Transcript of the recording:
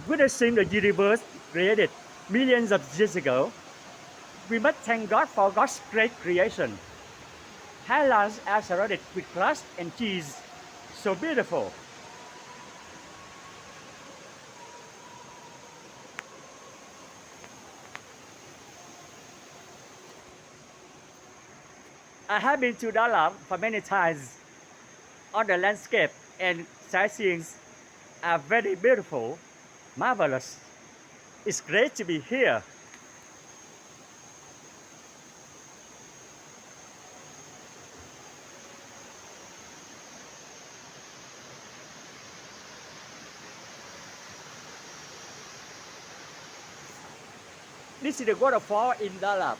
Witnessing the universe created millions of years ago, we must thank God for God's great creation. Highlands are surrounded with grass and trees, so beautiful. I have been to Đà Lạt for many times. All the landscape and sightseeing are very beautiful, marvelous. It's great to be here. This is the waterfall in Đà Lạt.